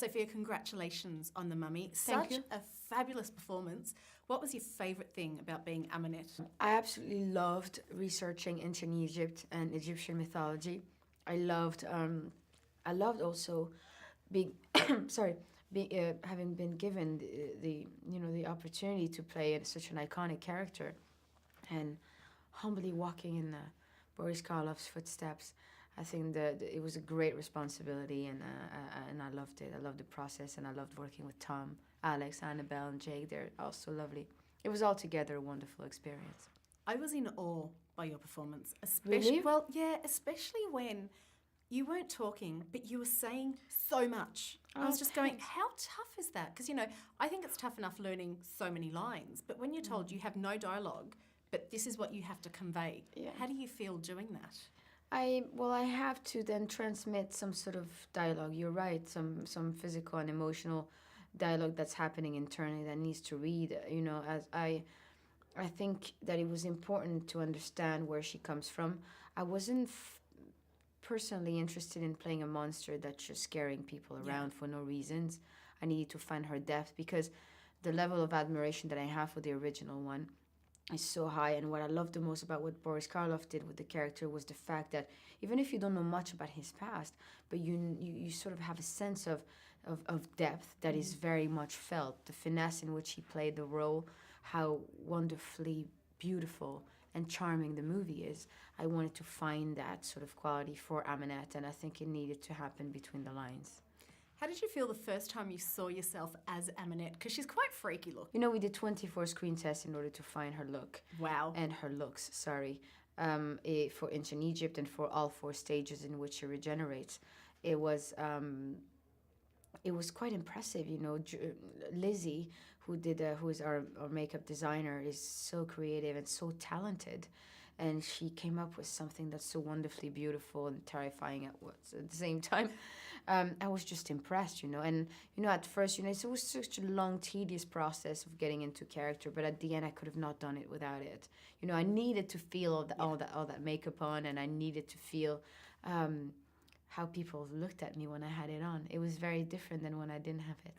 Sophia, congratulations on The Mummy. Thank you. Such a fabulous performance. What was your favourite thing about being Ahmanet? I absolutely loved researching ancient Egypt and Egyptian mythology. I loved also being, having been given the opportunity to play such an iconic character, and humbly walking in Boris Karloff's footsteps. I think that it was a great responsibility, and I loved it. I loved the process, and I loved working with Tom, Alex, Annabelle, and Jake. They're all so lovely. It was altogether a wonderful experience. I was in awe by your performance. Really? Well, yeah, especially when you weren't talking, but you were saying so much. I was just going, how tough is that? Because, I think it's tough enough learning so many lines, but when you're told you have no dialogue, but this is what you have to convey, how do you feel doing that? I have to then transmit some sort of dialogue. You're right, some physical and emotional dialogue that's happening internally that needs to read. As I think that it was important to understand where she comes from. I wasn't personally interested in playing a monster that's just scaring people around for no reasons. I needed to find her depth, because the level of admiration that I have for the original one is so high. And what I loved the most about what Boris Karloff did with the character was the fact that even if you don't know much about his past, but you sort of have a sense of depth that is very much felt. The finesse in which he played the role, how wonderfully beautiful and charming the movie is. I wanted to find that sort of quality for Ahmanet, and I think it needed to happen between the lines. How did you feel the first time you saw yourself as Ahmanet? Because she's quite freaky looking. We did 24 screen tests in order to find her look. Wow. And her looks, sorry. For ancient Egypt and for all 4 stages in which she regenerates. It was quite impressive, Lizzie, who is our makeup designer, is so creative and so talented. And she came up with something that's so wonderfully beautiful and terrifying at the same time. I was just impressed, And, at first, it was such a long, tedious process of getting into character. But at the end, I could have not done it without it. I needed to feel all that makeup on, and I needed to feel how people looked at me when I had it on. It was very different than when I didn't have it.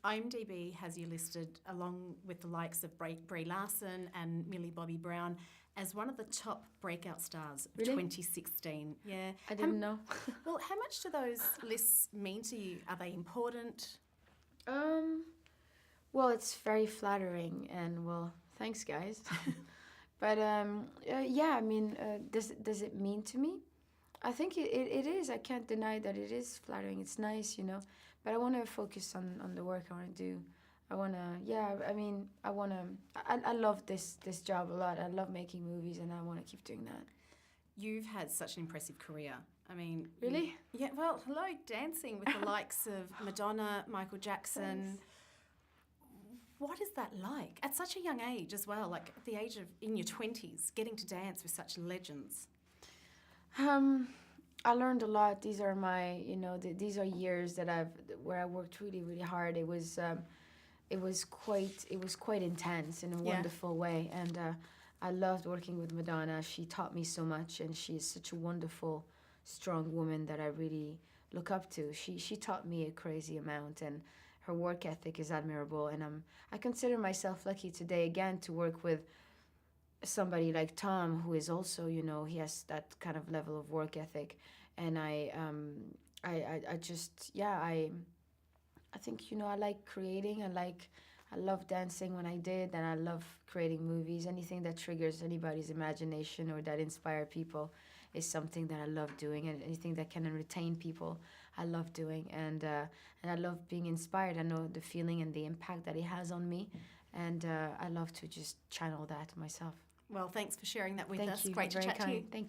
IMDb has you listed, along with the likes of Brie Larson and Millie Bobby Brown, as one of the top breakout stars of 2016. Yeah. I didn't know. Well, how much do those lists mean to you? Are they important? Well, it's very flattering, and thanks, guys. But does it mean to me? I think it is. I can't deny that it is flattering. It's nice, But I want to focus on the work I want to do. I love this job a lot. I love making movies, and I want to keep doing that. You've had such an impressive career. Really? Yeah, well, hello, dancing with the likes of Madonna, Michael Jackson. Thanks. What is that like? At such a young age as well, like at the age of, in your 20s, getting to dance with such legends. I learned a lot. These are my, these are years where I worked really, really hard. It was quite intense in a wonderful way, and I loved working with Madonna. She taught me so much, and she is such a wonderful, strong woman that I really look up to. She taught me a crazy amount, and her work ethic is admirable. And I consider myself lucky today again to work with somebody like Tom, who is also, he has that kind of level of work ethic. And I think, I like creating. I love dancing when I did, and I love creating movies. Anything that triggers anybody's imagination or that inspire people is something that I love doing. And anything that can entertain people, I love doing. And I love being inspired. I know the feeling and the impact that it has on me. And I love to just channel that myself. Well, thanks for sharing that with us. Thank you. Great to chat to you. Thank you.